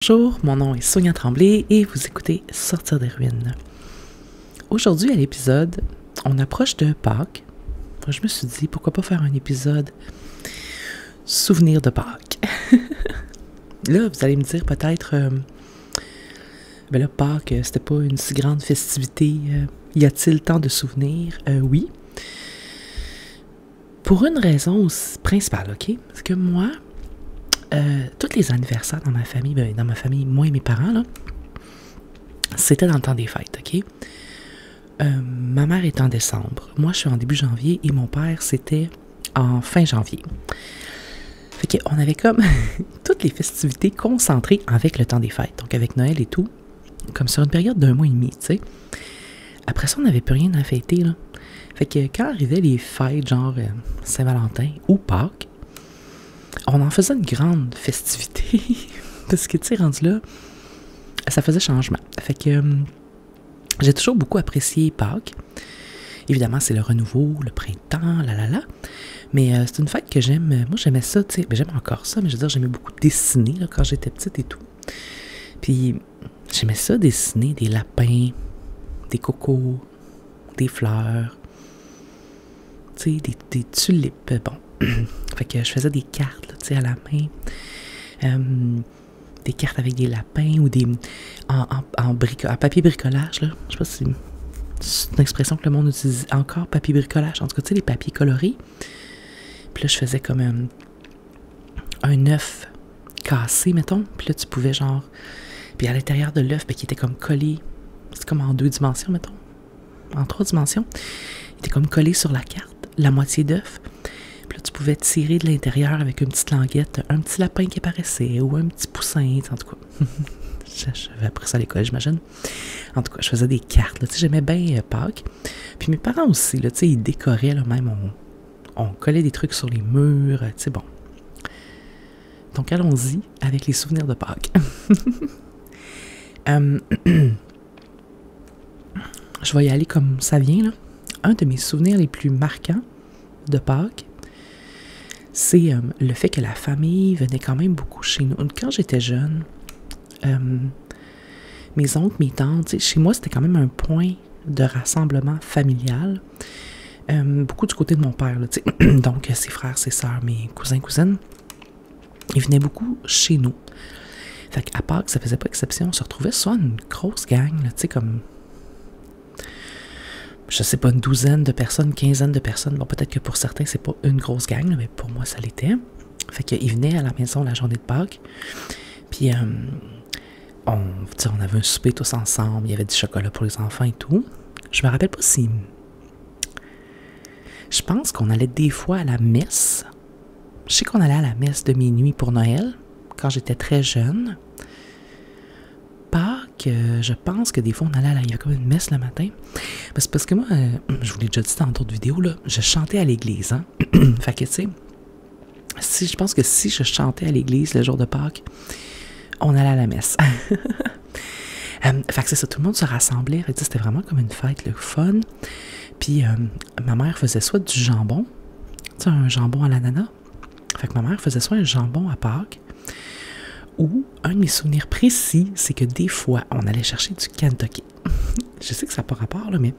Bonjour, mon nom est Sonia Tremblay et vous écoutez Sortir des ruines. Aujourd'hui à l'épisode, on approche de Pâques. Je me suis dit, pourquoi pas faire un épisode souvenir de Pâques. Là, vous allez me dire peut-être, ben là, Pâques, c'était pas une si grande festivité. Y a-t-il tant de souvenirs? Oui. Pour une raison principale, ok? Parce que moi, tous les anniversaires dans ma famille, moi et mes parents, là, c'était dans le temps des fêtes, ok? Ma mère est en décembre, moi je suis en début janvier et mon père c'était en fin janvier. Fait qu'on avait comme toutes les festivités concentrées avec le temps des fêtes, donc avec Noël et tout, comme sur une période d'1 mois et demi, tu sais. Après ça, on n'avait plus rien à fêter, là. Fait que quand arrivaient les fêtes, genre Saint-Valentin ou Pâques, on en faisait une grande festivité. Parce que, tu sais, rendu là, ça faisait changement. Fait que j'ai toujours beaucoup apprécié Pâques. Évidemment, c'est le renouveau, le printemps, Mais c'est une fête que j'aime. Moi, j'aimais ça, tu sais. Ben, j'aime encore ça, mais je veux dire, j'aimais beaucoup dessiner là, quand j'étais petite et tout. Puis, j'aimais ça, dessiner des lapins, des cocos, des fleurs, tu sais, des tulipes. Bon. Fait que je faisais des cartes, tu sais, à la main. Des cartes avec des lapins ou des en papier bricolage, là. Je sais pas si c'est une expression que le monde utilise encore, papier bricolage. En tout cas, tu sais, les papiers colorés. Puis là, je faisais comme un œuf cassé, mettons. Puis là, tu pouvais genre... Puis à l'intérieur de l'œuf, qui était comme collé. C'est comme en 2 dimensions, mettons. En 3 dimensions. Il était comme collé sur la carte, la moitié d'œuf. Puis là, tu pouvais tirer de l'intérieur avec une petite languette, un petit lapin qui apparaissait ou un petit poussin, en tout cas. J'avais appris ça à l'école, j'imagine. En tout cas, je faisais des cartes, tu sais, j'aimais bien Pâques. Puis mes parents aussi, là, tu sais, ils décoraient, là, même, on collait des trucs sur les murs, tu sais, bon. Donc, allons-y avec les souvenirs de Pâques. Je vais y aller comme ça vient, là. Un de mes souvenirs les plus marquants de Pâques, c'est le fait que la famille venait quand même beaucoup chez nous. Quand j'étais jeune, mes oncles, mes tantes, chez moi, c'était quand même un point de rassemblement familial. Beaucoup du côté de mon père, là, donc ses frères, ses sœurs, mes cousins, cousines, ils venaient beaucoup chez nous. Fait qu'à Pâques, ça faisait pas exception. On se retrouvait souvent une grosse gang, tu sais, comme... je sais pas, une douzaine de personnes, quinzaine de personnes. Bon, peut-être que pour certains, c'est pas une grosse gang, là, mais pour moi, ça l'était. Fait qu'ils venaient à la maison la journée de Pâques. Puis, on avait un souper tous ensemble. Il y avait du chocolat pour les enfants et tout. Je me rappelle pas si... Je pense qu'on allait des fois à la messe. Je sais qu'on allait à la messe de minuit pour Noël, quand j'étais très jeune. Pâques, je pense que des fois, il y avait comme une messe le matin. Parce que moi, je vous l'ai déjà dit dans d'autres vidéos, là, je chantais à l'église, hein. Fait que, tu sais, je pense que si je chantais à l'église le jour de Pâques, on allait à la messe. Fait que c'est ça, tout le monde se rassemblait. Fait que c'était vraiment comme une fête, le fun. Puis, ma mère faisait soit du jambon, tu sais, un jambon à l'ananas. Fait que ma mère faisait soit un jambon à Pâques, ou un de mes souvenirs précis, c'est que des fois, on allait chercher du Kentucky. Je sais que ça n'a pas rapport, là, mais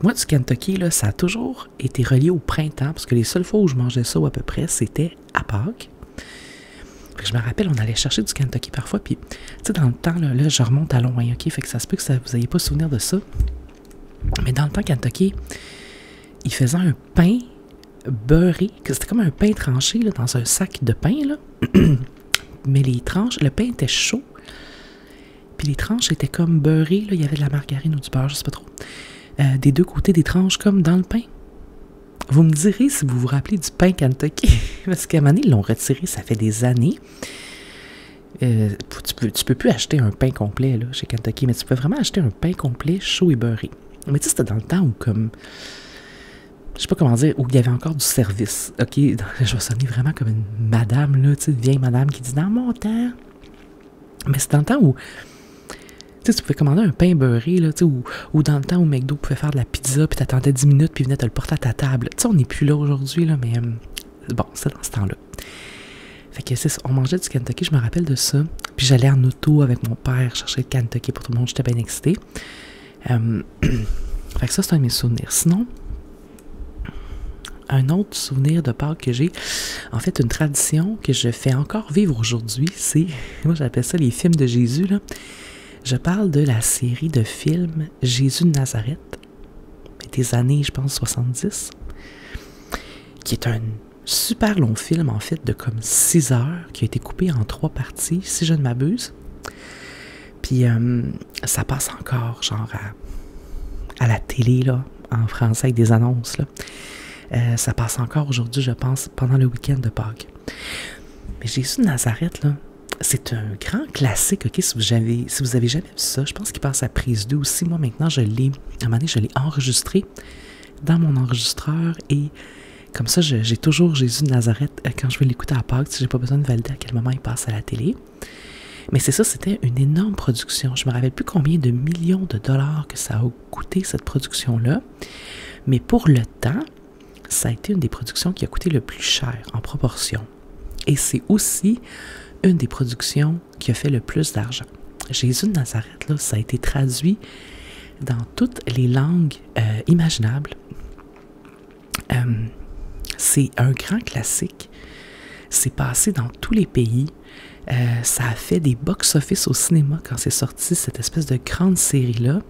moi, du Kentucky, là, ça a toujours été relié au printemps, parce que les seules fois où je mangeais ça, ou à peu près, c'était à Pâques. Fait que je me rappelle, on allait chercher du Kentucky parfois, puis, tu sais, dans le temps, là, je remonte à loin, ok? Fait que ça se peut que vous n'ayez pas souvenir de ça. Mais dans le temps, Kentucky, il faisait un pain beurré, que c'était comme un pain tranché, là, dans un sac de pain, là. Mais les tranches, le pain était chaud, puis les tranches étaient comme beurrées, là, il y avait de la margarine ou du beurre, je sais pas trop. Des deux côtés des tranches comme dans le pain. Vous me direz si vous vous rappelez du pain Kentucky, parce qu'à un moment donné, ils l'ont retiré, ça fait des années. Tu peux plus acheter un pain complet là, chez Kentucky, mais tu peux vraiment acheter un pain complet chaud et beurré. Mais tu sais, c'était dans le temps où comme... Je sais pas comment dire, où il y avait encore du service. OK, je vais sonner vraiment comme une madame, là, tu sais, une vieille madame qui dit « Dans mon temps... » Mais c'est dans le temps où... Tu sais, tu pouvais commander un pain beurré, là, tu sais, ou dans le temps où McDo pouvait faire de la pizza, puis t'attendais 10 minutes, puis il venait te le porter à ta table. Tu sais, on n'est plus là aujourd'hui, là, mais... bon, c'est dans ce temps-là. Fait que c'est ça, on mangeait du Kentucky, je me rappelle de ça. Puis j'allais en auto avec mon père chercher le Kentucky pour tout le monde, j'étais bien excitée. Fait que ça, c'est un de mes souvenirs. Sinon, un autre souvenir de Pâques que j'ai, en fait, une tradition que je fais encore vivre aujourd'hui, c'est, moi j'appelle ça les films de Jésus, là. Je parle de la série de films Jésus de Nazareth, des années, je pense, 70, qui est un super long film, en fait, de comme 6 heures, qui a été coupé en 3 parties, si je ne m'abuse. Puis, ça passe encore, genre, à la télé, là, en français, avec des annonces, là. Ça passe encore aujourd'hui, je pense, pendant le week-end de Pâques. Mais Jésus de Nazareth, là, c'est un grand classique, ok? Si vous avez jamais vu ça, je pense qu'il passe à Prise 2 aussi. Moi, maintenant, à un moment donné, je l'ai enregistré dans mon enregistreur et comme ça, j'ai toujours Jésus de Nazareth quand je vais l'écouter à Pâques. J'ai pas besoin de valider à quel moment il passe à la télé. Mais c'est ça, c'était une énorme production. Je me rappelle plus combien de millions de dollars que ça a coûté, cette production-là. Mais pour le temps, ça a été une des productions qui a coûté le plus cher en proportion. Et c'est aussi une des productions qui a fait le plus d'argent. Jésus de Nazareth, là, ça a été traduit dans toutes les langues imaginables. C'est un grand classique. C'est passé dans tous les pays. Ça a fait des box-office au cinéma quand c'est sorti, cette espèce de grande série-là.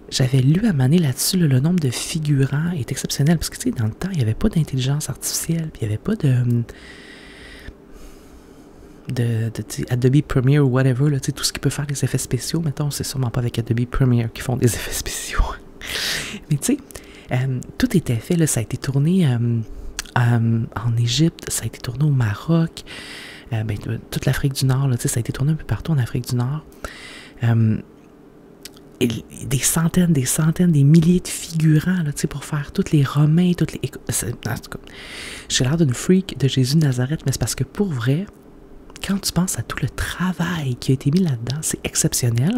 J'avais lu à Mané là-dessus, le nombre de figurants est exceptionnel. Parce que, tu sais, dans le temps, il n'y avait pas d'intelligence artificielle, puis il n'y avait pas de Adobe Premiere ou whatever, là, tout ce qui peut faire des effets spéciaux, mettons, c'est sûrement pas avec Adobe Premiere qui font des effets spéciaux. Mais tu sais, tout était fait, là, ça a été tourné en Égypte, ça a été tourné au Maroc, toute l'Afrique du Nord, là, ça a été tourné un peu partout en Afrique du Nord. Et des centaines, des milliers de figurants là, pour faire tous les Romains, en tout cas, j'ai l'air d'une freak de Jésus de Nazareth, mais c'est parce que pour vrai, quand tu penses à tout le travail qui a été mis là-dedans, c'est exceptionnel.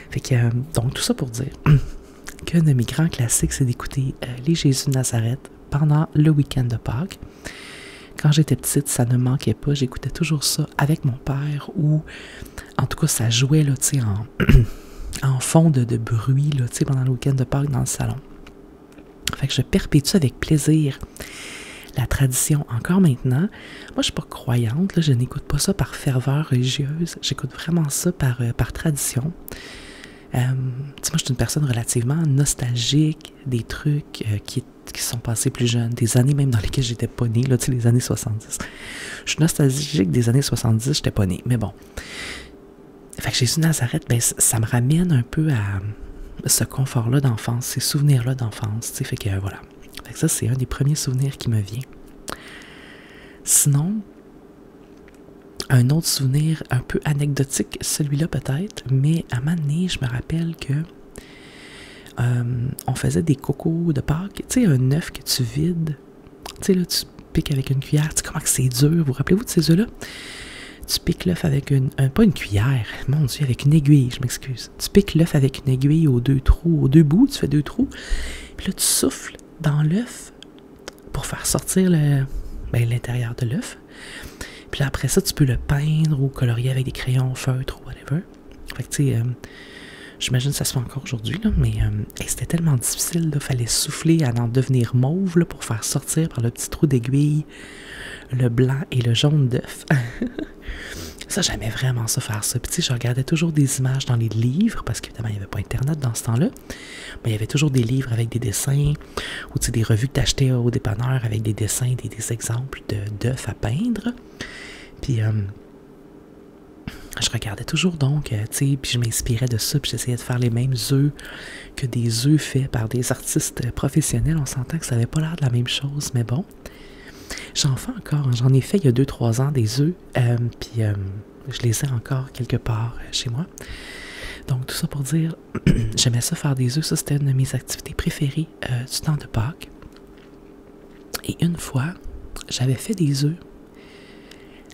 Fait que, donc, tout ça pour dire qu'un de mes grands classiques, c'est d'écouter les Jésus de Nazareth pendant le week-end de Pâques. Quand j'étais petite, ça ne manquait pas. J'écoutais toujours ça avec mon père ou, en tout cas, ça jouait là, en fond de bruit là, pendant le week-end de Pâques dans le salon. Fait que je perpétue avec plaisir la tradition encore maintenant. Moi, je ne suis pas croyante, là, je n'écoute pas ça par ferveur religieuse, j'écoute vraiment ça par tradition. Moi, je suis une personne relativement nostalgique des trucs qui sont passés plus jeunes, des années même dans lesquelles j'étais pas née, là, les années 70. Je suis nostalgique des années 70, j'étais pas née, mais bon. Fait que Jésus de Nazareth, ben, ça me ramène un peu à ce confort-là d'enfance, ces souvenirs-là d'enfance, fait que voilà. Fait que ça, c'est un des premiers souvenirs qui me vient. Sinon, un autre souvenir un peu anecdotique, celui-là peut-être, mais à un moment donné, je me rappelle que on faisait des cocos de Pâques, tu sais, un œuf que tu vides, tu sais, là, tu piques avec une cuillère, tu sais comment que c'est dur, vous rappelez-vous de ces œufs-là? Tu piques l'œuf avec pas une cuillère, mon Dieu, avec une aiguille, je m'excuse. Tu piques l'œuf avec une aiguille aux 2 trous, aux 2 bouts, tu fais 2 trous, puis là, tu souffles dans l'œuf pour faire sortir l'intérieur de l'œuf. Puis là, après ça, tu peux le peindre ou colorier avec des crayons, feutres ou whatever. Fait que, tu sais, j'imagine que ça se fait encore aujourd'hui, là, mais c'était tellement difficile, il fallait souffler à en devenir mauve là, pour faire sortir par le petit trou d'aiguille le blanc et le jaune d'œuf. Ça, j'aimais vraiment ça, faire ça. Puis tu sais, je regardais toujours des images dans les livres, parce qu'évidemment, il n'y avait pas Internet dans ce temps-là. Mais il y avait toujours des livres avec des dessins, ou tu sais, des revues que tu achetais au dépanneur avec des dessins, des exemples d'œufs à peindre. Puis je regardais toujours donc, tu sais, puis je m'inspirais de ça, puis j'essayais de faire les mêmes œufs que des œufs faits par des artistes professionnels. On s'entend que ça n'avait pas l'air de la même chose, mais bon. J'en fais encore, j'en ai fait il y a 2-3 ans des œufs, puis je les ai encore quelque part chez moi. Donc tout ça pour dire, j'aimais ça faire des œufs, ça c'était une de mes activités préférées du temps de Pâques. Et une fois, j'avais fait des œufs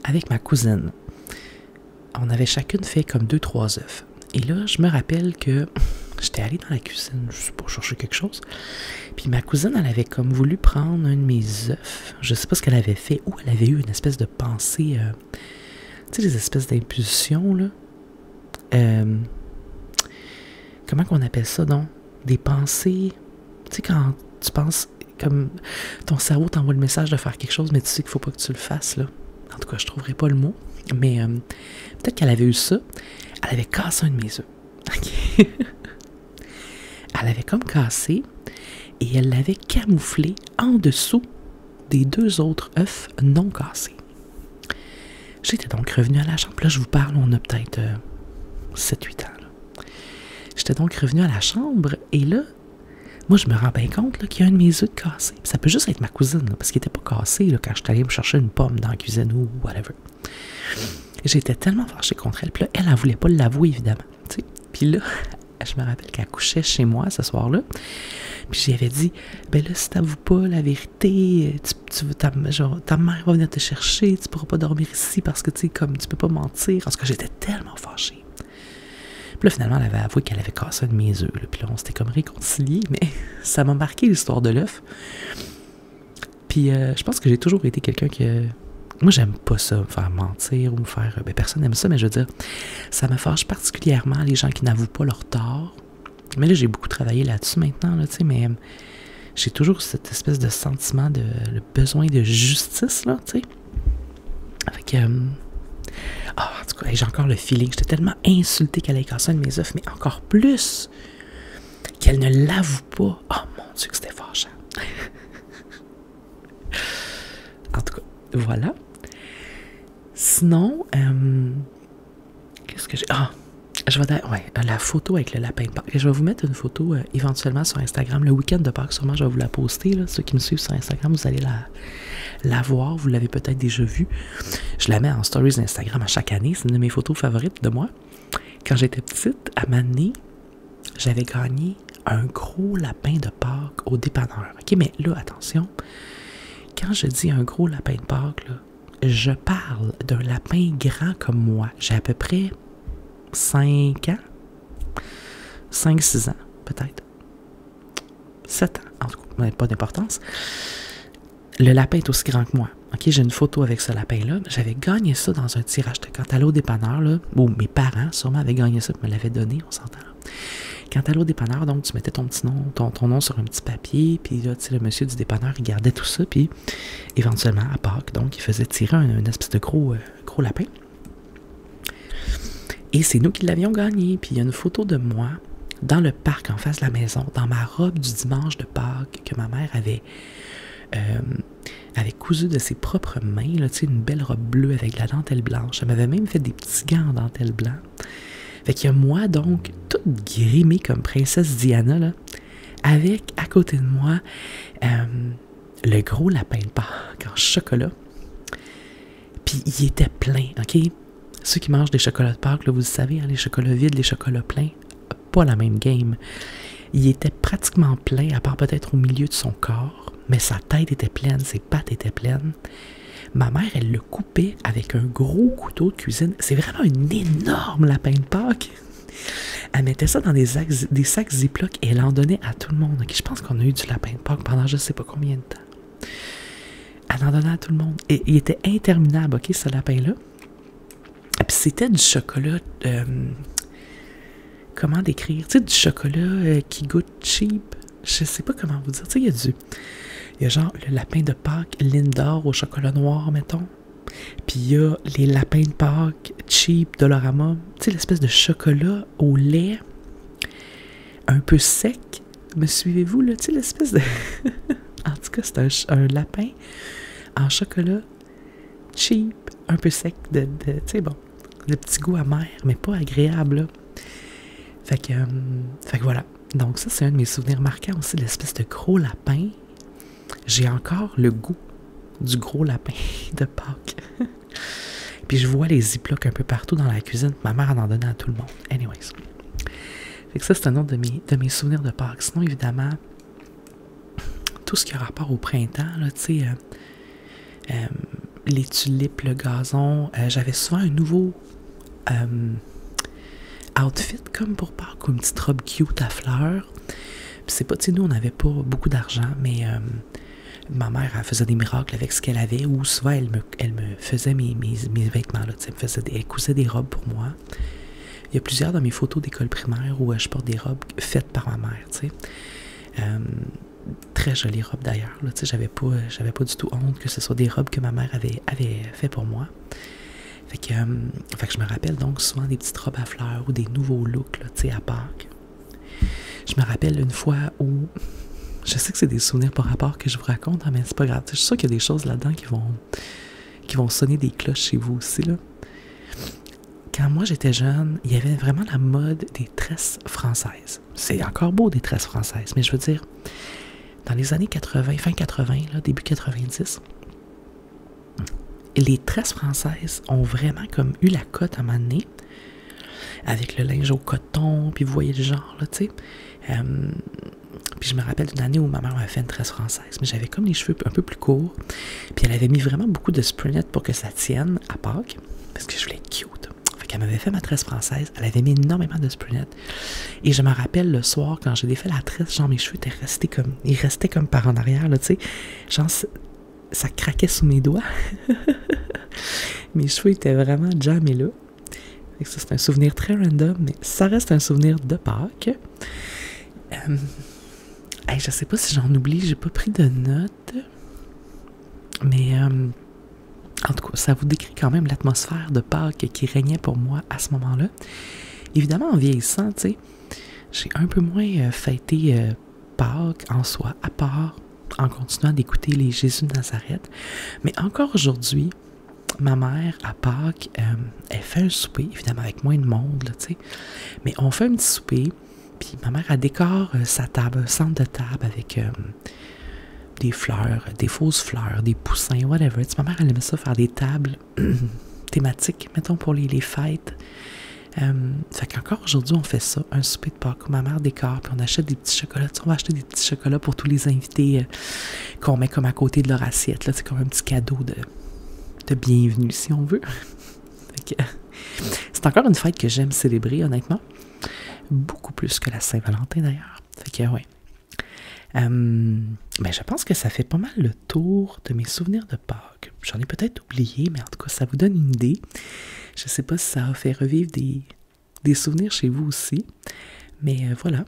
avec ma cousine. On avait chacune fait comme 2-3 œufs. Et là, je me rappelle que j'étais allée dans la cuisine, je sais pas, chercher quelque chose. Puis ma cousine, elle avait comme voulu prendre un de mes œufs. Je sais pas ce qu'elle avait fait, ou elle avait eu une espèce de pensée, tu sais, des espèces d'impulsions, là. Comment qu'on appelle ça, donc? Des pensées, tu sais, quand tu penses, comme ton cerveau t'envoie le message de faire quelque chose, mais tu sais qu'il faut pas que tu le fasses, là. En tout cas, je trouverai pas le mot, mais peut-être qu'elle avait eu ça. Elle avait cassé un de mes œufs. OK? Elle avait comme cassé et elle l'avait camouflé en dessous des 2 autres œufs non cassés. J'étais donc revenue à la chambre. Là, je vous parle, on a peut-être 7-8 ans. Là. J'étais donc revenue à la chambre et là, moi, je me rends bien compte qu'il y a un de mes œufs de cassé. Ça peut juste être ma cousine, là, parce qu'il n'était pas cassé là, quand je suis allée me chercher une pomme dans la cuisine ou whatever. J'étais tellement fâchée contre elle. Puis là, elle ne voulait pas l'avouer, évidemment. T'sais. Puis là, je me rappelle qu'elle couchait chez moi ce soir-là. Puis j'y avais dit, ben là, si t'avoues pas la vérité, ta mère va venir te chercher, tu pourras pas dormir ici parce que, tu sais, comme tu peux pas mentir. Parce que j'étais tellement fâchée. Puis là, finalement, elle avait avoué qu'elle avait cassé un de mes œufs. Puis là, on s'était comme réconciliés, mais ça m'a marqué l'histoire de l'œuf. Puis je pense que j'ai toujours été quelqu'un que... Moi, j'aime pas ça, me faire mentir ou me faire... Ben, personne n'aime ça, mais je veux dire, ça me fâche particulièrement les gens qui n'avouent pas leur tort. Mais là, j'ai beaucoup travaillé là-dessus maintenant, là, tu sais, mais j'ai toujours cette espèce de sentiment de le besoin de justice, là, tu sais. Fait que... en tout cas, j'ai encore le feeling. J'étais tellement insultée qu'elle ait cassé un de mes œufs, mais encore plus qu'elle ne l'avoue pas. Oh mon Dieu, que c'était fâchant. En tout cas, voilà. Sinon, qu'est-ce que j'ai... je vais dire, ouais, la photo avec le lapin de Pâques. Je vais vous mettre une photo éventuellement sur Instagram. Le week-end de Pâques, sûrement, je vais vous la poster. Là. Ceux qui me suivent sur Instagram, vous allez la voir. Vous l'avez peut-être déjà vue. Je la mets en stories Instagram à chaque année. C'est une de mes photos favorites de moi. Quand j'étais petite, à Mané, j'avais gagné un gros lapin de Pâques au dépanneur. OK, mais là, attention. Quand je dis un gros lapin de Pâques, là, je parle d'un lapin grand comme moi. J'ai à peu près 5 ans. 5-6 ans, peut-être. 7 ans, en tout cas, mais pas d'importance. Le lapin est aussi grand que moi. OK, j'ai une photo avec ce lapin-là. J'avais gagné ça dans un tirage. Quand t'allais au dépanneur, là, ou mes parents sûrement avaient gagné ça, me l'avaient donné, on s'entend. Quand t'allais au dépanneur, donc, tu mettais ton petit nom, ton nom sur un petit papier, puis là, tu sais, le monsieur du dépanneur, il gardait tout ça, puis éventuellement, à Pâques, donc, il faisait tirer un espèce de gros lapin. Et c'est nous qui l'avions gagné, puis il y a une photo de moi dans le parc en face de la maison, dans ma robe du dimanche de Pâques que ma mère avait cousu de ses propres mains, là, tu sais, une belle robe bleue avec de la dentelle blanche. Elle m'avait même fait des petits gants en dentelle blanc. Fait qu'il y a moi, donc, toute grimée comme princesse Diana, là, avec, à côté de moi, le gros lapin de Pâques en chocolat. Puis il était plein, OK? Ceux qui mangent des chocolats de Pâques, là, vous le savez, hein, les chocolats vides, les chocolats pleins, pas la même game. Il était pratiquement plein, à part peut-être au milieu de son corps, mais sa tête était pleine, ses pattes étaient pleines. Ma mère, elle le coupait avec un gros couteau de cuisine. C'est vraiment un énorme lapin de Pâques. Elle mettait ça dans des sacs Ziploc et elle en donnait à tout le monde. Okay, je pense qu'on a eu du lapin de Pâques pendant je sais pas combien de temps. Elle en donnait à tout le monde. Et il était interminable, OK, ce lapin-là. Puis c'était du chocolat... comment décrire? Tu sais, du chocolat qui goûte cheap. Je sais pas comment vous dire. Tu sais, il y a genre le lapin de Pâques Lindor au chocolat noir, mettons. Puis il y a les lapins de Pâques cheap Dollarama. Tu sais, l'espèce de chocolat au lait un peu sec. Me suivez-vous, là? Tu sais, l'espèce de... En tout cas, c'est un lapin en chocolat cheap, un peu sec. Tu sais, bon, le petit goût amer, mais pas agréable, là. Fait que voilà. Donc ça, c'est un de mes souvenirs marquants aussi, l'espèce de gros lapin. J'ai encore le goût du gros lapin de Pâques. Puis je vois les ziplocs un peu partout dans la cuisine. Ma mère en donnait à tout le monde. Anyways. Fait que ça, c'est un autre de mes souvenirs de Pâques. Sinon, évidemment, tout ce qui a rapport au printemps, là, tu sais, les tulipes, le gazon. J'avais souvent un nouveau outfit comme pour Pâques, ou une petite robe cute à fleurs. Puis c'est pas, tu sais, nous, on n'avait pas beaucoup d'argent, mais ma mère, elle faisait des miracles avec ce qu'elle avait, ou souvent, elle me faisait mes vêtements, là, tu sais, elle cousait des robes pour moi. Il y a plusieurs de mes photos d'école primaire où je porte des robes faites par ma mère, tu sais. Très jolies robes d'ailleurs, là, tu sais, j'avais pas du tout honte que ce soit des robes que ma mère avait fait pour moi. Fait que je me rappelle donc souvent des petites robes à fleurs ou des nouveaux looks, là, tu sais, à Pâques. Je me rappelle une fois où, je sais que c'est des souvenirs par rapport que je vous raconte, hein, mais c'est pas grave, je suis sûre qu'il y a des choses là-dedans qui vont sonner des cloches chez vous aussi, là. Quand moi j'étais jeune, il y avait vraiment la mode des tresses françaises. C'est encore beau des tresses françaises, mais je veux dire, dans les années 80, fin 80, là, début 90, les tresses françaises ont vraiment comme eu la cote à un moment donné, avec le linge au coton, puis vous voyez le genre, là, tu sais. Puis je me rappelle d'une année où ma mère m'avait fait une tresse française, mais j'avais comme les cheveux un peu plus courts, puis elle avait mis vraiment beaucoup de spray net pour que ça tienne à Pâques, parce que je voulais être cute. Fait qu'elle m'avait fait ma tresse française, elle avait mis énormément de spray net. Et je me rappelle le soir, quand j'ai défait la tresse, genre mes cheveux étaient restés comme, ils restaient comme par en arrière, là, tu sais. Genre, ça craquait sous mes doigts. Mes cheveux étaient vraiment jammés là. Fait que ça, c'est un souvenir très random, mais ça reste un souvenir de Pâques. Je sais pas si j'en oublie, j'ai pas pris de notes. Mais en tout cas, ça vous décrit quand même l'atmosphère de Pâques qui régnait pour moi à ce moment-là. Évidemment, en vieillissant, tu sais, j'ai un peu moins fêté Pâques en soi, à part en continuant d'écouter les Jésus de Nazareth. Mais encore aujourd'hui, ma mère, à Pâques, elle fait un souper, évidemment avec moins de monde, là, tu sais. Mais on fait un petit souper, puis ma mère, elle décore sa table, un centre de table avec des fleurs, des fausses fleurs, des poussins, whatever. Tu sais, ma mère, elle aimait ça, faire des tables thématiques, mettons, pour les fêtes. Fait qu'encore aujourd'hui, on fait ça, un souper de Pâques où ma mère décore, puis on achète des petits chocolats. Tu sais, on va acheter des petits chocolats pour tous les invités qu'on met comme à côté de leur assiette. Là, c'est comme un petit cadeau de bienvenue, si on veut. Fait que, c'est encore une fête que j'aime célébrer, honnêtement. Beaucoup plus que la Saint-Valentin, d'ailleurs. Fait que, ouais. Je pense que ça fait pas mal le tour de mes souvenirs de Pâques. J'en ai peut-être oublié, mais en tout cas, ça vous donne une idée. Je sais pas si ça a fait revivre des souvenirs chez vous aussi. Mais voilà.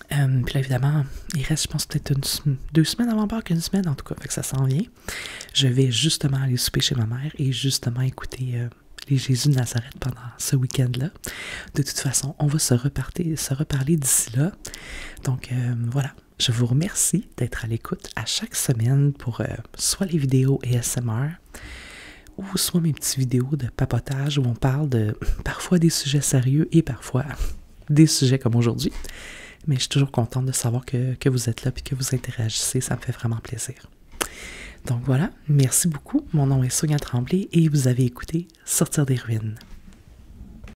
Puis là, évidemment, il reste, je pense, peut-être 2 semaines avant Pâques, 1 semaine, en tout cas, fait que ça s'en vient. Je vais justement aller souper chez ma mère et justement écouter les Jésus de Nazareth pendant ce week-end-là. De toute façon, on va se reparler d'ici là. Donc, voilà. Je vous remercie d'être à l'écoute à chaque semaine pour soit les vidéos ASMR ou soit mes petites vidéos de papotage où on parle de parfois des sujets sérieux et parfois des sujets comme aujourd'hui. Mais je suis toujours contente de savoir que vous êtes là et que vous interagissez. Ça me fait vraiment plaisir. Donc voilà, merci beaucoup. Mon nom est Sonia Tremblay et vous avez écouté Sortir des ruines.